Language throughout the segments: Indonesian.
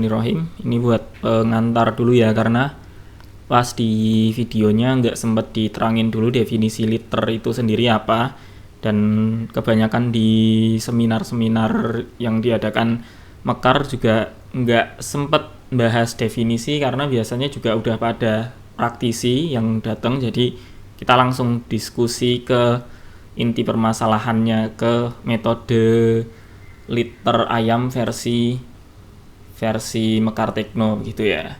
Bismillahirrahmanirrahim. Ini buat pengantar dulu ya, karena pas di videonya nggak sempet diterangin dulu definisi liter itu sendiri apa. Dan kebanyakan di seminar-seminar yang diadakan Mekar juga nggak sempet bahas definisi, karena biasanya juga udah pada praktisi yang datang. Jadi kita langsung diskusi ke inti permasalahannya, ke metode liter ayam versi Mekar Tekno gitu ya.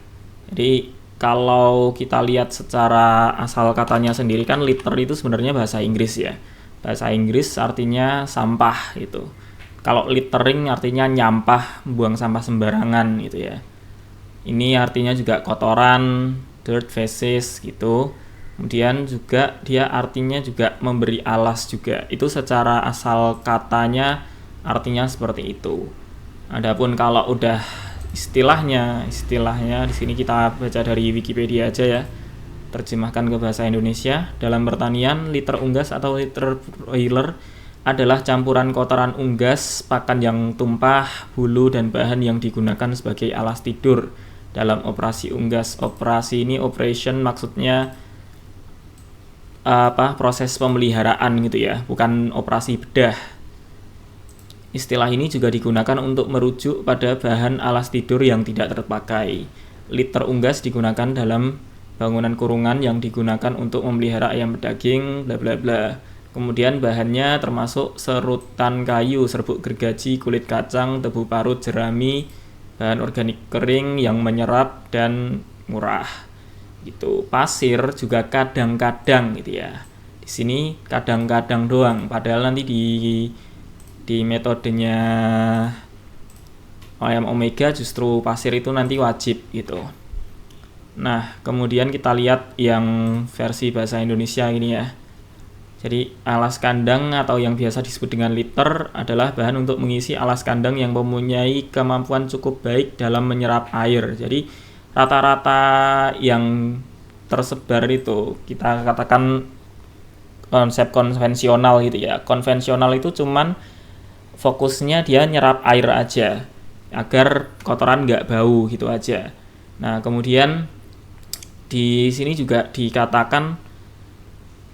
Jadi kalau kita lihat secara asal katanya sendiri kan liter itu sebenarnya bahasa Inggris ya. Bahasa Inggris artinya sampah gitu. Kalau littering artinya nyampah, buang sampah sembarangan gitu ya. Ini artinya juga kotoran, dirt, feces gitu. Kemudian juga dia artinya juga memberi alas juga. Itu secara asal katanya artinya seperti itu. Adapun kalau udah istilahnya di sini kita baca dari Wikipedia aja ya. Terjemahkan ke bahasa Indonesia. Dalam pertanian, liter unggas atau liter broiler adalah campuran kotoran unggas, pakan yang tumpah, bulu dan bahan yang digunakan sebagai alas tidur dalam operasi unggas. Operasi ini operation maksudnya proses pemeliharaan gitu ya, bukan operasi bedah. Istilah ini juga digunakan untuk merujuk pada bahan alas tidur yang tidak terpakai. Liter unggas digunakan dalam bangunan kurungan yang digunakan untuk memelihara ayam berdaging, bla bla bla. Kemudian bahannya termasuk serutan kayu, serbuk gergaji, kulit kacang, tebu parut, jerami, bahan organik kering yang menyerap dan murah. Gitu. Pasir juga kadang-kadang gitu ya. Di sini kadang-kadang doang, padahal nanti di metodenya ayam omega justru pasir itu nanti wajib gitu. Nah, kemudian kita lihat yang versi bahasa Indonesia ini ya. Jadi, alas kandang atau yang biasa disebut dengan liter adalah bahan untuk mengisi alas kandang yang mempunyai kemampuan cukup baik dalam menyerap air. Jadi, rata-rata yang tersebar itu kita katakan konsep konvensional gitu ya. Konvensional itu cuman fokusnya dia nyerap air aja agar kotoran nggak bau gitu aja. Nah, kemudian di sini juga dikatakan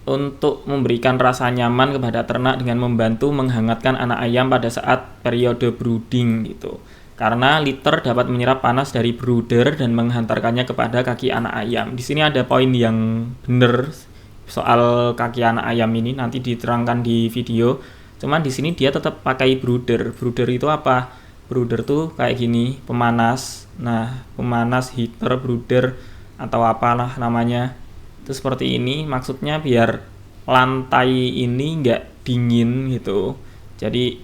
untuk memberikan rasa nyaman kepada ternak dengan membantu menghangatkan anak ayam pada saat periode brooding gitu. Karena liter dapat menyerap panas dari brooder dan menghantarkannya kepada kaki anak ayam. Di sini ada poin yang benar soal kaki anak ayam ini, nanti diterangkan di video. Cuman di sini dia tetap pakai brooder. Brooder itu apa? Brooder tuh kayak gini, pemanas. Nah, pemanas, heater, brooder atau apalah namanya. Itu seperti ini, maksudnya biar lantai ini nggak dingin gitu. Jadi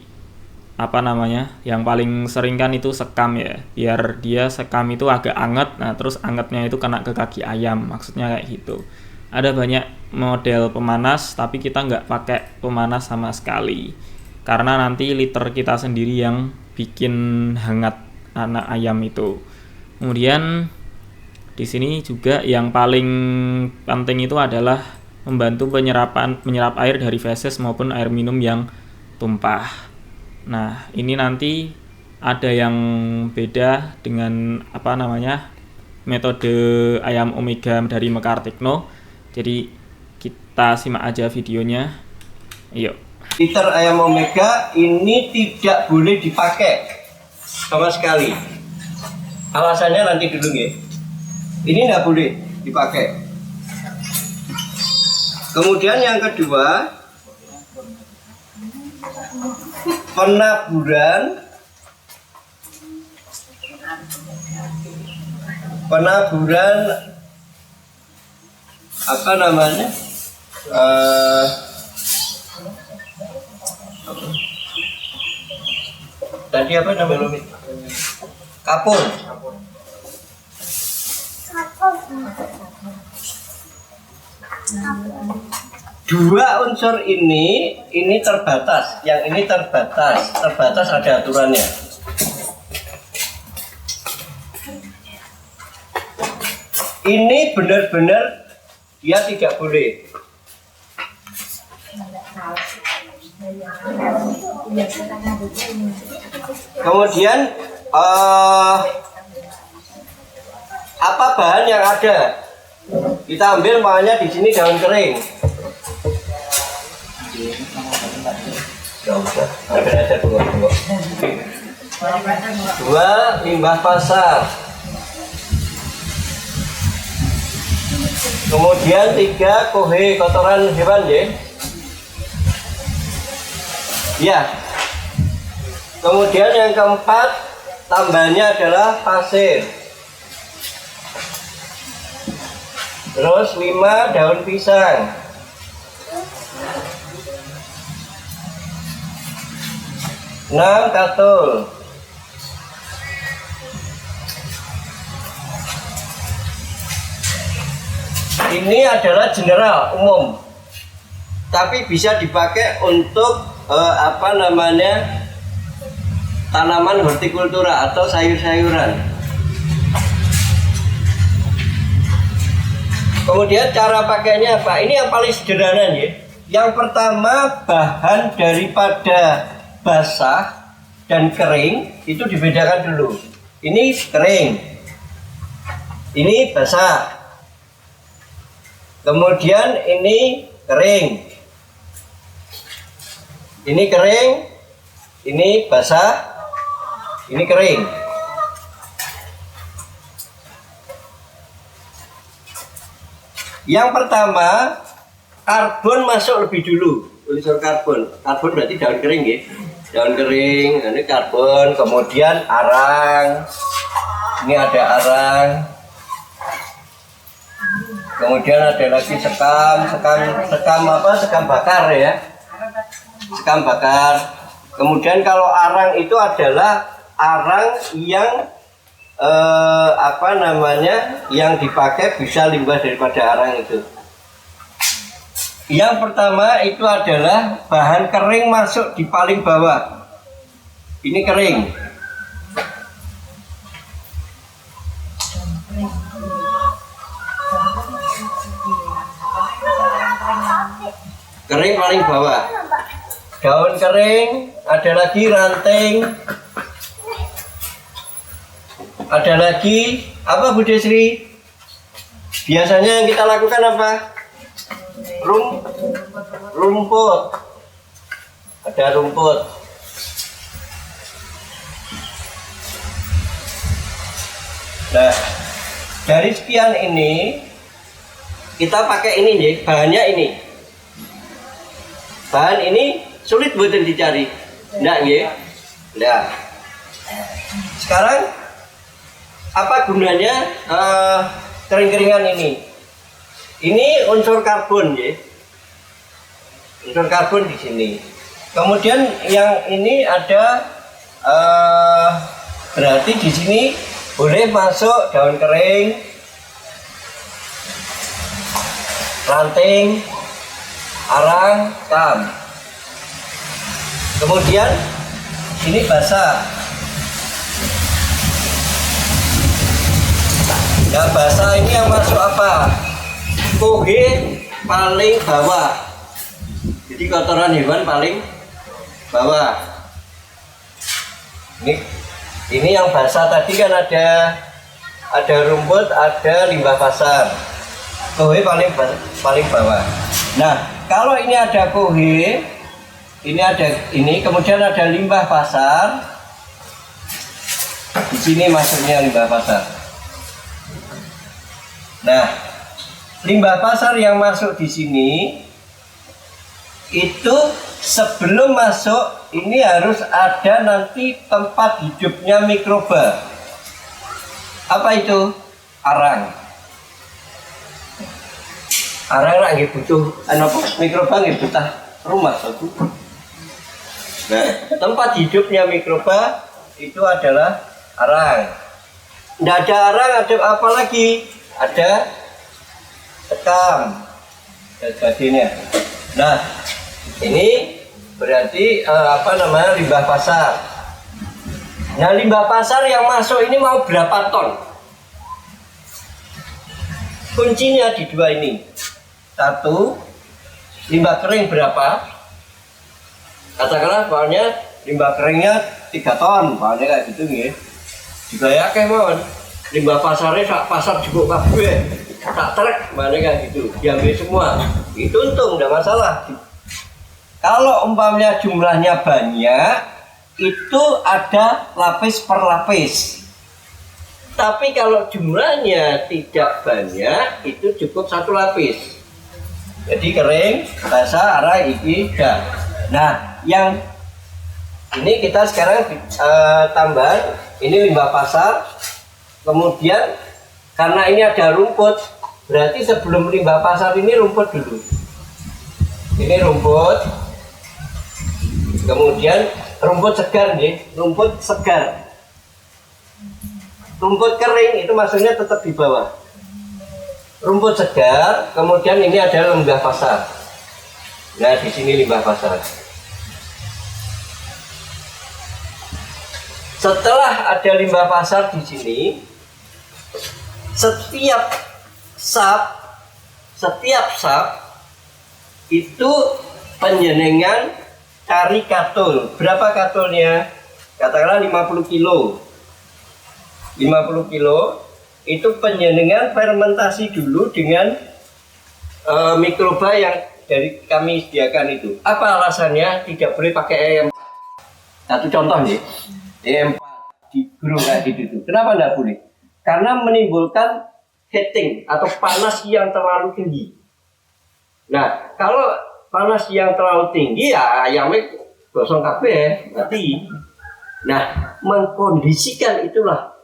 yang paling sering kan itu sekam ya, biar dia sekam itu agak anget. Nah, terus angetnya itu kena ke kaki ayam, maksudnya kayak gitu. Ada banyak model pemanas, tapi kita nggak pakai pemanas sama sekali, karena nanti liter kita sendiri yang bikin hangat anak ayam itu. Kemudian di sini juga yang paling penting itu adalah membantu menyerap air dari feses maupun air minum yang tumpah. Nah, ini nanti ada yang beda dengan metode ayam omega dari Mekar Tekno. Jadi kita simak aja videonya. Yuk. Liter ayam omega ini tidak boleh dipakai sama sekali. Alasannya nanti dulu ya. Ini tidak boleh dipakai. Kemudian yang kedua, penaburan tadi apa namanya? Kapur. Dua unsur ini terbatas, yang ini terbatas ada aturannya. Ini benar-benar dia tidak boleh. Kemudian apa bahan yang ada. Kita ambil makanya di sini daun kering. Gak usah, ambil aja dua. Dua, limbah pasar. Kemudian 3, kohe, kotoran hewan ya. Ya. Kemudian yang keempat, tambahannya adalah pasir. Terus 5, daun pisang. 6, katul. Ini adalah general umum, tapi bisa dipakai untuk tanaman hortikultura atau sayur-sayuran. Kemudian cara pakainya apa? Ini yang paling sederhana ya. Yang pertama, bahan daripada basah dan kering itu dibedakan dulu. Ini kering, ini basah. Kemudian ini kering, ini kering, ini basah, ini kering. Yang pertama, karbon masuk lebih dulu. Unsur karbon, karbon berarti daun kering ya. Daun kering, ini karbon, kemudian arang. Ini ada arang. Kemudian ada lagi sekam bakar ya. Sekam bakar. Kemudian kalau arang itu adalah arang yang yang dipakai bisa limbah daripada arang itu. Yang pertama itu adalah bahan kering masuk di paling bawah. Ini kering. Kering paling bawah. Daun kering, ada lagi ranting. Ada lagi apa Bu Desri? Biasanya yang kita lakukan apa? Rumput. Ada rumput. Nah, dari sekian ini kita pakai ini nih, bahannya ini. Bahan ini sulit buatan dicari. Enggak ya? Nah. Sekarang apa gunanya kering-keringan ini? Ini unsur karbon ya. Unsur karbon di sini. Kemudian yang ini ada berarti di sini boleh masuk daun kering, ranting, arang, kam. Kemudian ini basah. Yang basah ini yang masuk apa? Kohe paling bawah. Jadi kotoran hewan paling bawah. Ini yang basah tadi kan ada rumput, ada limbah pasar. Kohe paling bawah. Nah, kalau ini ada kohe, ini ada ini, kemudian ada limbah pasar. Di sini masuknya limbah pasar. Nah, limbah pasar yang masuk di sini itu sebelum masuk ini harus ada nanti tempat hidupnya mikroba. Apa itu? Arang. Arang lagi butuh mikroba nggih butuh rumah satu. Nah, tempat hidupnya mikroba itu adalah arang. Tidak ada arang, ada apa lagi? Ada sekam dan sebagainya. Nah, ini berarti limbah pasar. Nah, limbah pasar yang masuk ini mau berapa ton? Kuncinya di dua ini. Satu, limbah kering berapa? Katakanlah pokoknya limbah keringnya 3 ton, pokoknya kayak gitu nih. Juga ya kayak mohon. limbah pasarnya sak pasar juga kabeh, tak trek mana kayak gitu, diambil semua. Itu untung, tidak masalah. Kalau umpamanya jumlahnya banyak, itu ada lapis per lapis. Tapi kalau jumlahnya tidak banyak, itu cukup satu lapis. Jadi kering, basah, arah, iki, dah. Nah, yang ini kita sekarang tambah, ini limbah pasar. Kemudian karena ini ada rumput, berarti sebelum limbah pasar ini rumput dulu. Ini rumput. Kemudian rumput segar nih, rumput segar. Rumput kering itu maksudnya tetap di bawah. Rumput segar, kemudian ini ada limbah pasar. Nah, di sini limbah pasar. Setelah ada limbah pasar di sini, setiap sap itu penjenengan cari katul. Berapa katulnya? Katakanlah 50 kilo. 50 kilo itu penjenengan fermentasi dulu dengan mikroba yang dari kami sediakan itu. Apa alasannya tidak boleh pakai EM? Satu contoh nih, EM di grow kayak gitu. Kenapa tidak boleh? Karena menimbulkan heating atau panas yang terlalu tinggi. Nah, kalau panas yang terlalu tinggi ya ayamnya gosong kabeh, mati. Nah, mengkondisikan itulah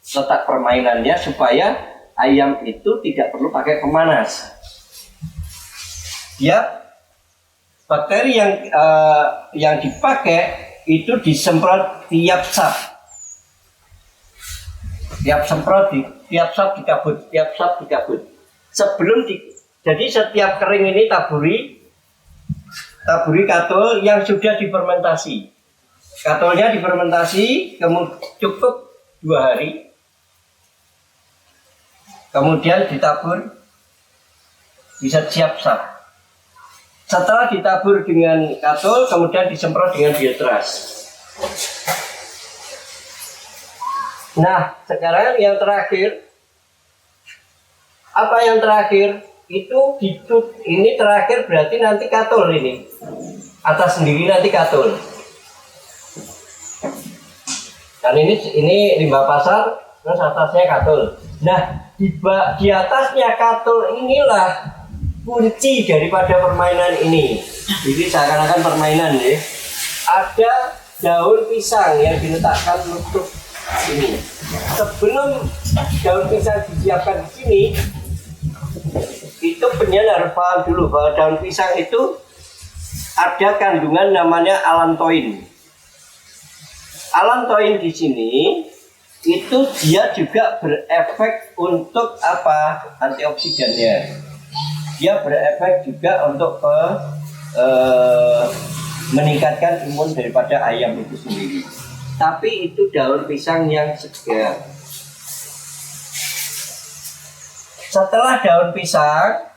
letak permainannya supaya ayam itu tidak perlu pakai pemanas. Ya, bakteri yang dipakai itu disemprot tiap sap. Tiap semprot tiap sap dikabut. Jadi setiap kering ini taburi katul yang sudah difermentasi. Katulnya difermentasi cukup 2 hari. Kemudian ditabur bisa siap sap. Setelah ditabur dengan katul, kemudian disemprot dengan biotras. Nah, sekarang yang terakhir, apa yang terakhir? Itu ini terakhir berarti nanti katul ini. Atas sendiri nanti katul. Dan ini limbah pasar, terus atasnya katul. Nah, di atasnya katul inilah kunci daripada permainan ini. Jadi seakan-akan permainan ya. Ada daun pisang yang diletakkan nutup ini. Sebelum daun pisang disiapkan di sini, itu penyian harus paham dulu bahwa daun pisang itu ada kandungan namanya alantoin. Alantoin di sini itu dia juga berefek untuk apa? Antioksidannya. Dia berefek juga untuk meningkatkan imun daripada ayam itu sendiri. Tapi itu daun pisang yang segar. Setelah daun pisang,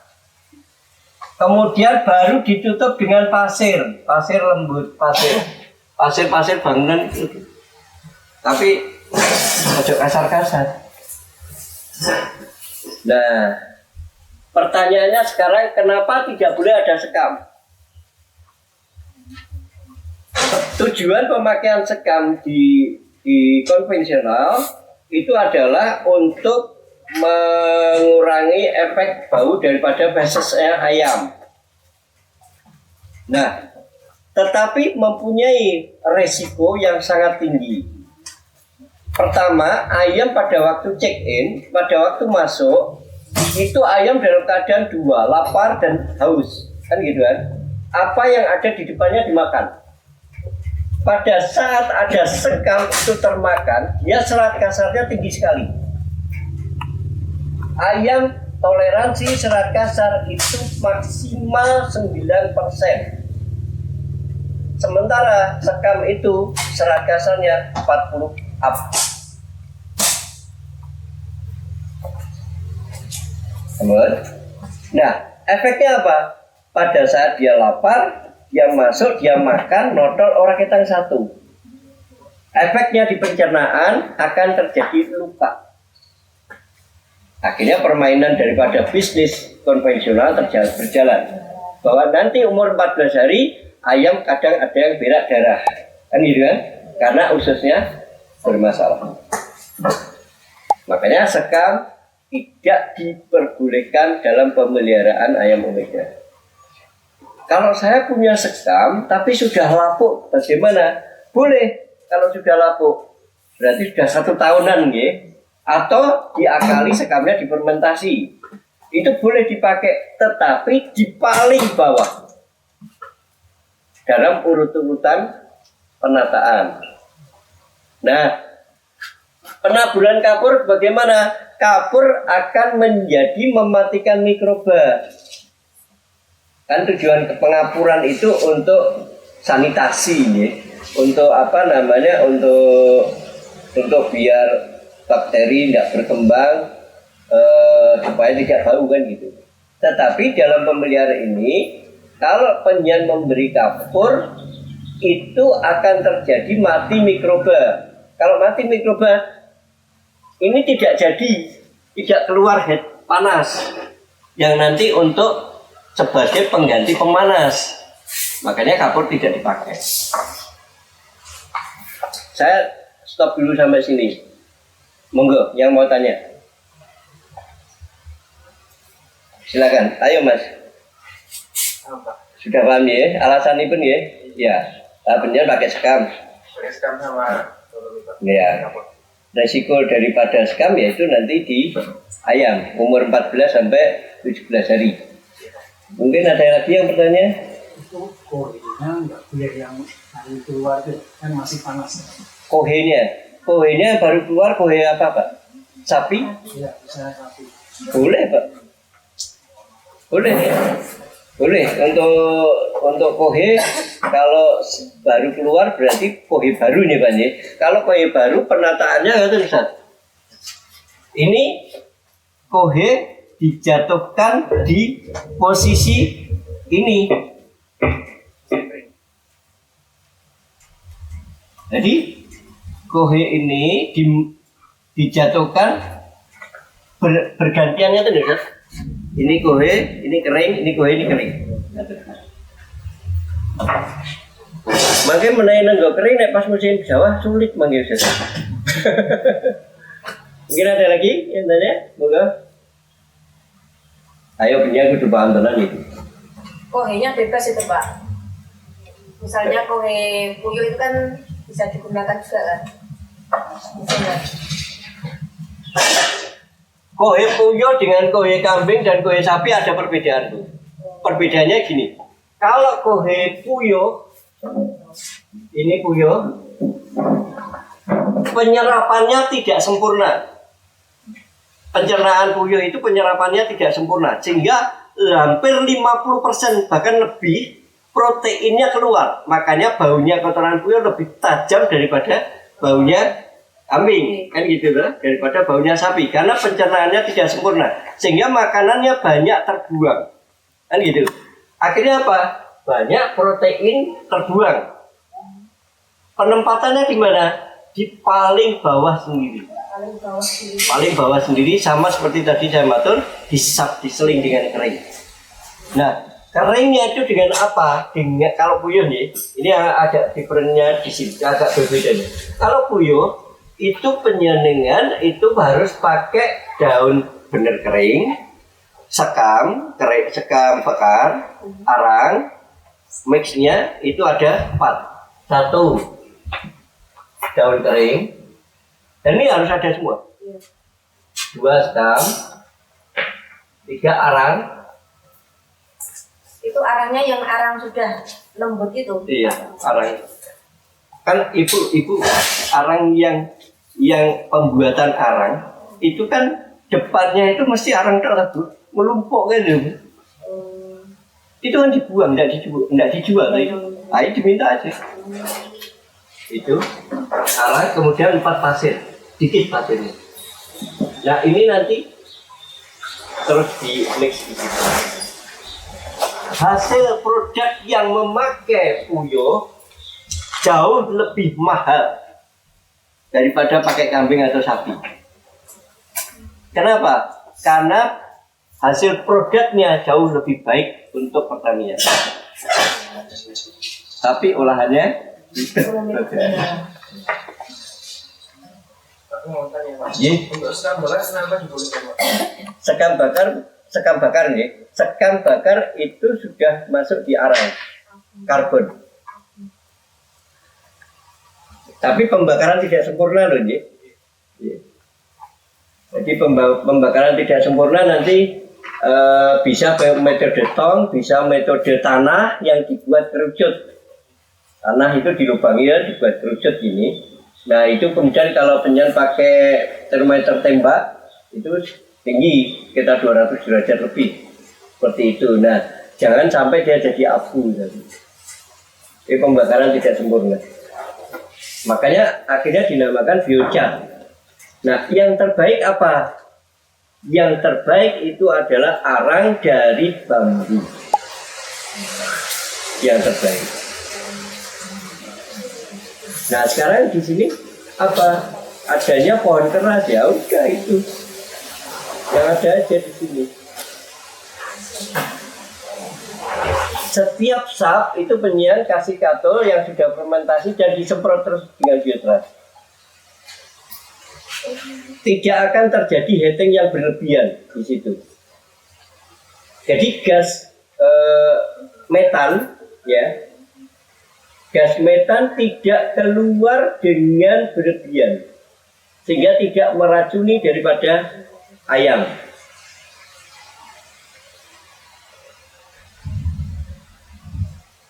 kemudian baru ditutup dengan pasir lembut, pasir bangunan itu. Tapi ojo kasar-kasar. Nah, pertanyaannya sekarang, kenapa tidak boleh ada sekam? Tujuan pemakaian sekam di konvensional itu adalah untuk mengurangi efek bau daripada feses ayam. Nah, tetapi mempunyai resiko yang sangat tinggi. Pertama, ayam pada waktu check-in, pada waktu masuk, itu ayam dalam keadaan dua, lapar dan haus, kan gitu kan? Apa yang ada di depannya dimakan. Pada saat ada sekam itu termakan, dia serat kasarnya tinggi sekali. Ayam toleransi serat kasar itu maksimal 9%. Sementara sekam itu serat kasarnya 40 up. Nah, efeknya apa? Pada saat dia lapar, dia masuk, dia makan, nodol orang ketang satu. Efeknya di pencernaan akan terjadi luka. Akhirnya permainan daripada bisnis konvensional berjalan. Bahwa nanti umur 14 hari ayam kadang ada yang berak darah. Kan gitu kan? Karena ususnya bermasalah. Makanya sekam tidak diperbolehkan dalam pemeliharaan ayam omega. Kalau saya punya sekam tapi sudah lapuk, bagaimana? Boleh kalau sudah lapuk. Berarti sudah 1 tahunan ya. Atau diakali sekamnya difermentasi. Itu boleh dipakai, tetapi di paling bawah dalam urut-urutan penataan. Nah, penaburan kapur bagaimana? Kapur akan menjadi mematikan mikroba. Kan tujuan pengapuran itu untuk sanitasi ya. Untuk apa namanya? Untuk biar bakteri tidak berkembang supaya tidak bau kan gitu. Tetapi dalam pemeliharaan ini, kalau penyan memberi kapur itu akan terjadi mati mikroba. Kalau mati mikroba ini tidak keluar head panas yang nanti untuk sebagai pengganti pemanas. Makanya kapur tidak dipakai. Saya stop dulu sampai sini. Monggo yang mau tanya. Silakan. Ayo Mas. Sudah paham ya? Alasan ini pun ya? Ya. Tahapnya pakai sekam. Pakai sekam sama ya. Resiko daripada sekam yaitu nanti di ayam umur 14 sampai 17 hari. Mungkin ada lagi yang bertanya? Itu kohenya nggak boleh yang baru keluar itu kan masih panas. Kohenya baru keluar, kohe apa Pak? Sapi? Iya, bisa sapi. Boleh Pak. Boleh untuk kohe kalau baru keluar berarti kohe baru nih Pak nih. Kalau kohe baru penataannya nggak Ustaz. Ini kohe dijatuhkan di posisi ini. Jadi kohe ini dijatuhkan bergantiannya tuh Ustaz. Ini kohe, ini kering, ini kohe, ini kering. Makanya menaik nenggo kering, nek pas musim Jawa sulit manggil saya. Mungkin ada lagi yang tanya? Moga. Ayo punya kudu paham tenan itu. Kohenya bebas itu Pak. Misalnya kohe puyuh itu kan bisa digunakan juga kan. Misalnya. Kohe puyuh dengan kohe kambing dan kohe sapi ada perbedaan tuh. Perbedaannya gini. Kalau kohe puyuh, ini puyuh, penyerapannya tidak sempurna. Pencernaan puyuh itu penyerapannya tidak sempurna, sehingga hampir 50% bahkan lebih proteinnya keluar. Makanya baunya kotoran puyuh lebih tajam daripada baunya kambing, kan gitu loh, daripada baunya sapi, karena pencernaannya tidak sempurna, sehingga makanannya banyak terbuang, kan gitu. Akhirnya apa? Banyak protein terbuang. Penempatannya di mana? Di paling bawah sendiri. Paling bawah sendiri, sama seperti tadi saya matur, diseling dengan kering. Nah, keringnya itu dengan apa? Dengan kalau puyuh nih, ini agak differentnya di sini, agak berbeda. Kalau puyuh itu penyaningan itu harus pakai daun bener kering, sekam bakar, arang, mixnya itu ada 4. 1 daun kering, dan ini harus ada semua. 2 sekam, 3 arang. Itu arangnya yang arang sudah lembut itu. Iya, arang. Kan ibu arang yang pembuatan arang itu kan depannya itu mesti arang tersebut melumpuk kan itu. Itu kan dibuang, enggak dijual itu. Ayo diminta aja. Itu arang, kemudian 4 pasir, dikit pasirnya. Nah ini nanti terus di mix gitu. Hasil produk yang memakai puyuh jauh lebih mahal daripada pakai kambing atau sapi. Kenapa? karena hasil produknya jauh lebih baik untuk pertanian. Tapi olahannya Aku mau tanya Pak, Ye. untuk sekam bakar kenapa dibolehkan Pak? sekam bakar nih. Sekam bakar itu sudah masuk di arang karbon. Tapi pembakaran tidak sempurna loh, Ye. Jadi pembakaran tidak sempurna nanti bisa metode tong, bisa metode tanah yang dibuat kerucut. Tanah itu dilubangi ya, dibuat kerucut gini. Nah itu kemudian kalau penyan pakai termometer tembak itu tinggi, kita 200 derajat lebih seperti itu. Nah jangan sampai dia jadi abu. Ini pembakaran tidak sempurna. Makanya akhirnya dinamakan biocat. Nah yang terbaik apa? Yang terbaik itu adalah arang dari bambu. Yang terbaik. Nah sekarang di sini apa? Adanya pohon keras, ya udah itu yang ada aja di sini. Setiap sap itu penyian kasih katul yang sudah fermentasi dan disemprot terus dengan biotras. Tidak akan terjadi heating yang berlebihan di situ. Jadi gas metan, ya, gas metan tidak keluar dengan berlebihan, sehingga tidak meracuni daripada ayam.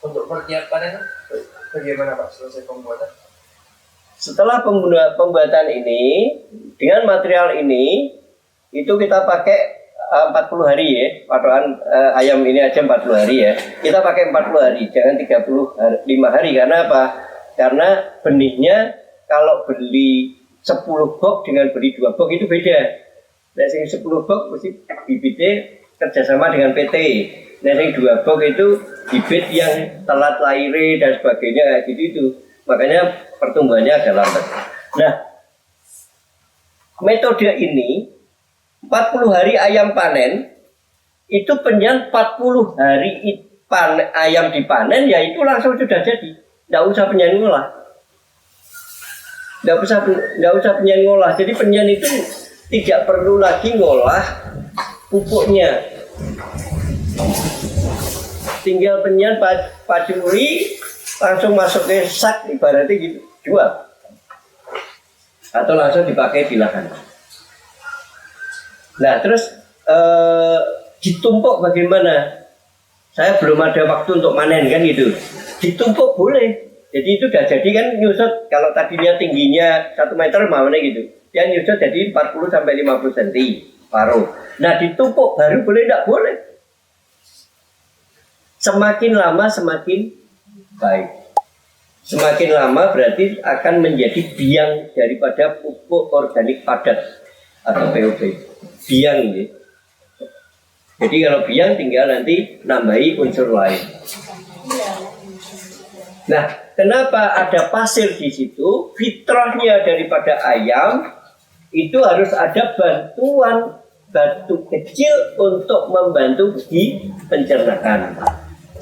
Untuk persiapannya bagaimana Pak selesai pembuatan? Setelah pembuatan ini dengan material ini itu kita pakai 40 hari ya, patokan ayam ini aja 40 hari ya. Kita pakai 40 hari, jangan 35 hari. Karena apa? Karena benihnya kalau beli 10 box dengan beli 2 box itu beda. Nah, yang 10 box mesti bibitnya kerjasama dengan PT. Nah, yang 2 box itu bibit yang telat lahir dan sebagainya kayak gitu itu. Makanya pertumbuhannya agak lambat. Nah, metode ini 40 hari ayam panen itu penyian 40 hari ayam dipanen, ya itu langsung sudah jadi. Tidak usah penyian ngolah. Tidak usah penyian ngolah. Jadi penyian itu tidak perlu lagi ngolah pupuknya. Tinggal penyian pacuri langsung masuk ke sak, ibaratnya gitu, jual. Atau langsung dipakai di lahan. Nah terus ditumpuk bagaimana? Saya belum ada waktu untuk manen kan gitu. Ditumpuk boleh. Jadi itu udah jadi kan nyusut. Kalau tadinya tingginya 1 meter mana gitu, yang nyusut jadi 40 sampai 50 cm paruh. Nah ditumpuk baru boleh, tidak boleh. Semakin lama semakin baik. Semakin lama berarti akan menjadi biang daripada pupuk organik padat atau POP. Biang ini. Jadi kalau biang tinggal nanti nambahi unsur lain. Nah, kenapa ada pasir di situ? Fitrahnya daripada ayam itu harus ada bantuan batu kecil untuk membantu di pencernaan.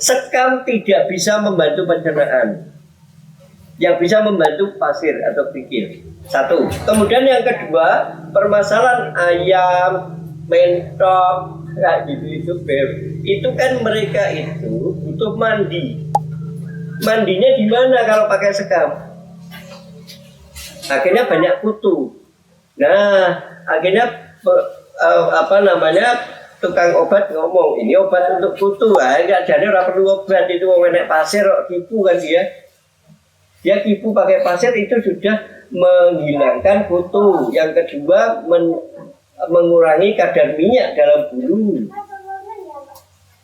Sekam tidak bisa membantu pencernaan. Yang bisa membantu pasir atau kerikil. 1. Kemudian yang kedua, permasalahan ayam, mentok, kayak gitu itu kan mereka itu butuh mandi. Mandinya di mana kalau pakai sekam? Akhirnya banyak kutu. Nah, akhirnya tukang obat ngomong ini obat untuk kutu. Enggak, jadi orang perlu obat itu mau menek pasir kok kipu kan dia. Dia kipu pakai pasir itu sudah menghilangkan kutu. Yang kedua mengurangi kadar minyak dalam bulu.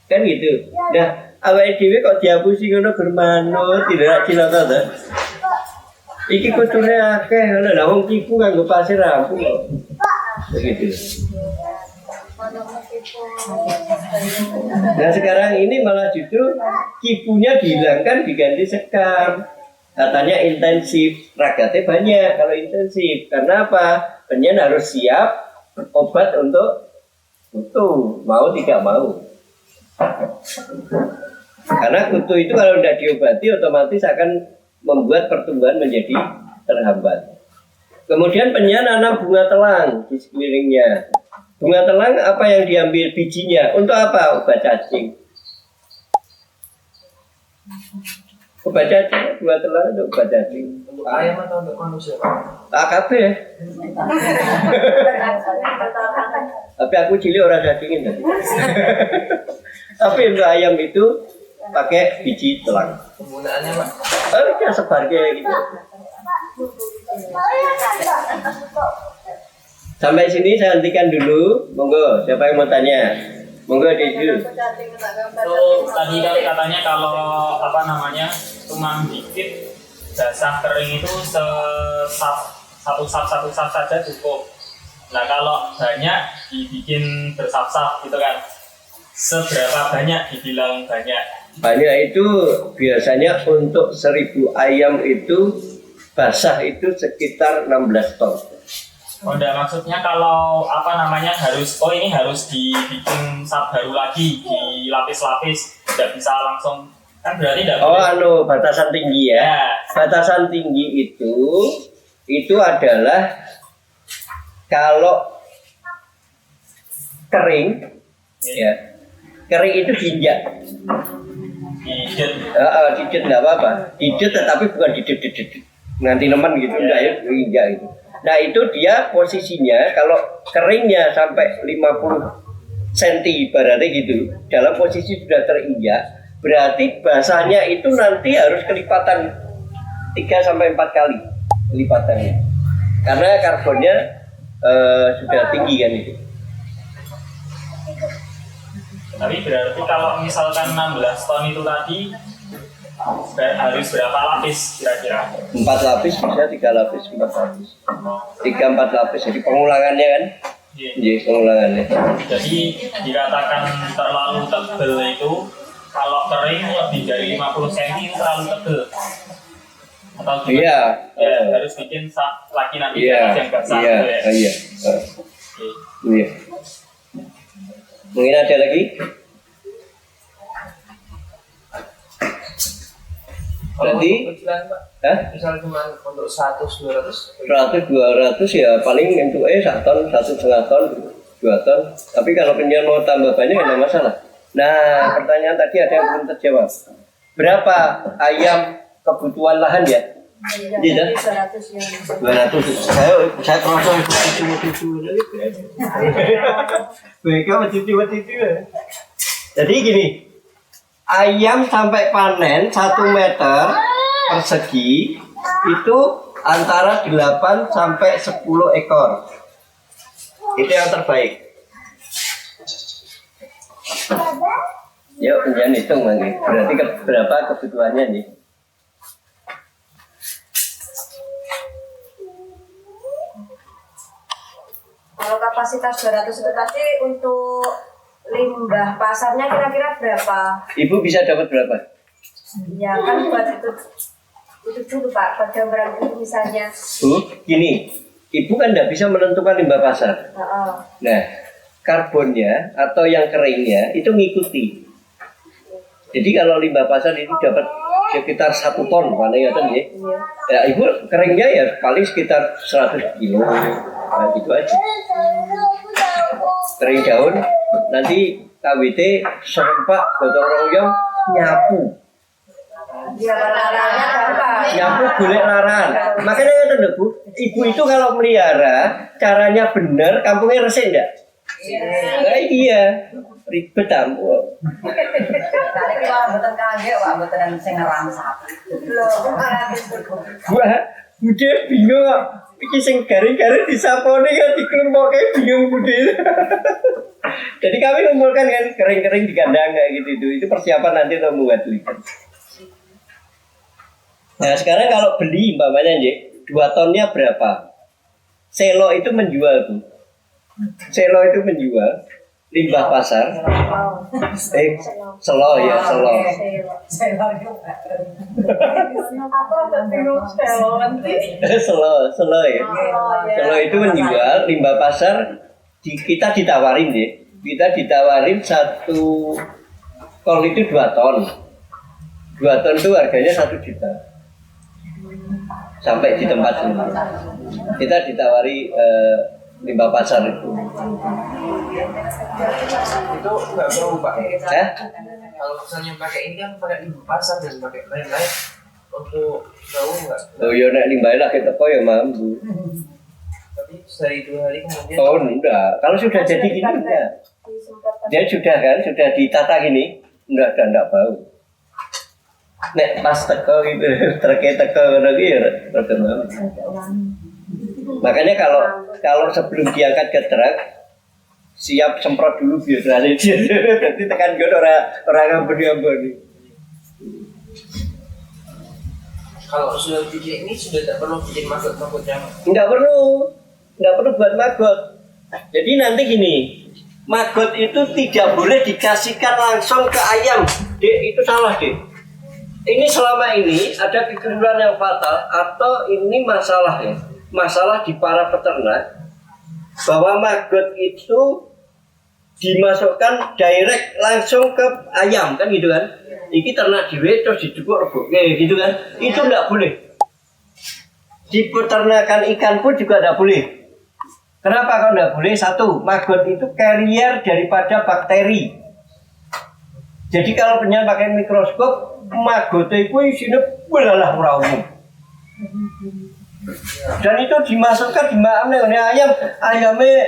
Kan gitu. Nah, awake dhewe kok dihapusi ngono bermanut tidak cilaka ta. Iki kutune akeh ngono lha wong kipu kanggo pasir rampung kok. Begitu. Nah sekarang ini malah justru kipunya dihilangkan diganti sekam. Katanya intensif, ragatnya banyak kalau intensif. Karena apa? Penyian harus siap obat untuk Kutu, mau tidak mau. Karena kutu itu kalau tidak diobati otomatis akan membuat pertumbuhan menjadi terhambat. Kemudian penyu nanam bunga telang di sekelilingnya. Bunga telang apa yang diambil bijinya? Untuk apa? Obat cacing. Obat cacing, bunga telang untuk obat cacing. Untuk ayam atau untuk manusia? AKB. Tapi aku cilik orang cacingin tadi. Tapi untuk ayam itu pakai biji telang. Penggunaannya Pak? Ya sebar kayak gitu. Sampai sini saya hentikan dulu. Monggo, siapa yang mau tanya? Monggo Deju. Tadi kan katanya kalau apa namanya cuma dikit basah kering itu satu sap saja cukup. Nah kalau banyak dibikin bersap-sap gitu kan, seberapa banyak dibilang banyak? Banyak itu biasanya untuk 1000 ayam itu basah itu sekitar 16 ton. Oh enggak, maksudnya kalau apa namanya ini harus dibikin sap baru lagi, dilapis-lapis, tidak bisa langsung, kan berarti tidak boleh. Batasan tinggi ya. Ya. Batasan tinggi itu adalah kalau kering ya. Kering itu diinjak. Dijet nggak apa-apa. Dijet tetapi bukan dijet nanti nemen gitu, enggak ya, diinjak itu. Nah itu dia posisinya kalau keringnya sampai 50 cm berarti gitu, dalam posisi sudah terinjak, berarti basahnya itu nanti harus kelipatan 3-4 kali lipatannya, karena karbonnya sudah tinggi kan itu. Tapi berarti kalau misalkan 16 ton itu tadi harus berapa lapis kira-kira? 4 lapis bisa, 3 lapis, 4 lapis, 3-4 lapis. Jadi pengulangannya kan? Iya, pengulangannya. Jadi dikatakan terlalu tebel itu kalau kering lebih dari 50 cm itu terlalu tebel. Atau gimana? Iya. Ya, harus bikin lagi nanti Iya. yang basah Iya. gitu ya. Iya. Oke. Iya. Mungkin ada lagi? Berarti Kecilan Pak? Hah? Misalnya cuma untuk 100-200? 100-200 ya paling untuk 1 ton, 1,5 ton, 2 ton. Tapi kalau penjual mau tambah banyak ya nggak masalah. Nah, pertanyaan tadi ada yang belum terjawab. Berapa ayam kebutuhan lahan ya? Iya, 200 yang 200. Saya kerasa itu. Mereka cuci-cuci. Jadi gini, ayam sampai panen 1 meter persegi itu antara 8 sampai 10 ekor. Itu yang terbaik. Yuk, jangan hitung lagi. Berarti berapa kebutuhannya nih? Kalau kapasitas 200 itu tadi untuk limbah pasarnya kira-kira berapa? Ibu bisa dapat berapa? Ya kan buat itu dulu Pak, buat gambaran itu misalnya. Bu, gini, ibu kan tidak bisa menentukan limbah pasar. Nah, karbonnya atau yang keringnya itu ngikuti. Jadi kalau limbah pasar itu dapat sekitar 1 ton paling ya kan ya. Ya ibu keringnya ya paling sekitar 100 kilo. Nah, gitu aja. Kering daun, nanti KWT serempak gotong royong nyapu. Ya larangnya gampang. Nyapu golek larangan. Makanya itu lho Bu, ibu itu kalau melihara caranya benar, kampungnya resik enggak? Nah, iya. Ribet amu. Tapi kalau mboten kaget, Pak, mboten sing ngeram sapi. Wah, Bude bingung kok. Iki sing garing-garing disapone kan dikelompokke bingung Bude. Jadi kami ngumpulkan kan kering-kering di kandang kayak gitu itu persiapan nanti untuk membuat lipat. Nah sekarang kalau beli umpamanya 2 tonnya berapa? Selo itu menjual Bu. Selo itu menjual limbah pasar. Selo ya selo. Selo ya. Selo itu menjual limbah pasar kita ditawarin deh. kita ditawarin 1 kol itu 2 ton. 2 ton itu harganya 1 juta. Sampai di tempat sini. Kita ditawari limbah pasar itu. Itu nggak perlu Pak. Eh? Kalau misalnya pakai ini kan pakai limbah pasar dan pakai lain-lain untuk tahu nggak? Oh ya nek limbah lah kita kok ya mampu. Tapi sehari 2 hari kemudian. Oh enggak. Kalau sudah jadi gini enggak. Dia sudah kan, sudah ditata gini, enggak bau. Nek pas teko gitu, treke teko ngono ki ya rada mau. Makanya kalau sebelum diangkat ke truk siap semprot dulu biar ada dia. Jadi tekan gue orang ngamboni. Kalau sudah bikin ini sudah tidak perlu bikin maggot yang Enggak perlu buat maggot. Jadi nanti gini, maggot itu tidak boleh dikasihkan langsung ke ayam. Dek, itu salah, Dek. Ini selama ini ada kekeliruan yang fatal atau ini masalah ya. Masalah di para peternak bahwa maggot itu dimasukkan direct langsung ke ayam kan gitu kan. Ini ternak dhewe terus didukuk reboke gitu kan. Itu enggak boleh. Di peternakan ikan pun juga enggak boleh. Kenapa kalau enggak boleh? 1, maggot itu carrier daripada bakteri. Jadi kalau pengen pakai mikroskop, maggot itu isinya belalah ora umum. Dan itu dimasukkan di makan ayam, ayamnya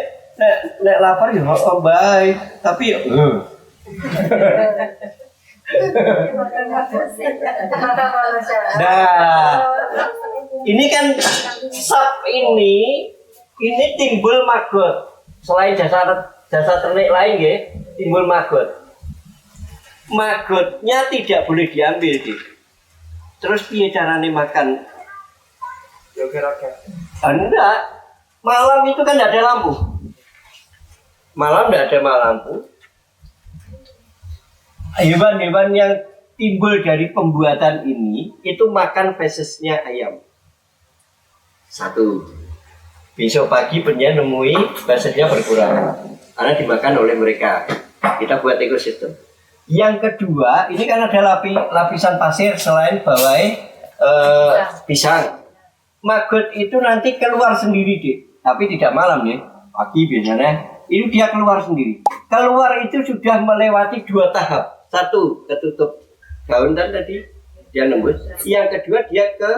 nek lapar ya baik, tapi Nah, ini kan sap ini timbul maggot. Selain jasa ternak lain ya, timbul maggot. Maggotnya tidak boleh diambil sih. Terus piye caranya makan? Joget-joget. Enggak. Malam itu kan tidak ada lampu. Malam tidak ada lampu. Hewan-hewan yang timbul dari pembuatan ini itu makan fesesnya ayam. 1. Besok pagi penyiar nemui fesesnya berkurang karena dimakan oleh mereka. Kita buat ekosistem. Yang kedua, ini kan ada lapisan pasir selain bawahnya pisang. Maggot itu nanti keluar sendiri deh, tapi tidak malam ya, pagi biasanya. Itu dia keluar sendiri. Keluar itu sudah melewati 2 tahap. 1, ketutup daun tadi dia nembus. Yang kedua dia ke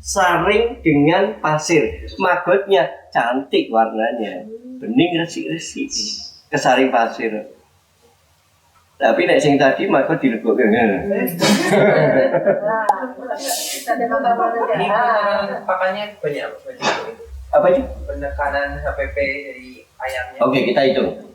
saring dengan pasir. Maggotnya cantik warnanya, bening resik-resik, ke saring pasir. Tapi nek sing tadi maggot dilebokke. Ini pakannya banyak Apa itu? penekanan HPP dari ayamnya. Oke, kita hitung.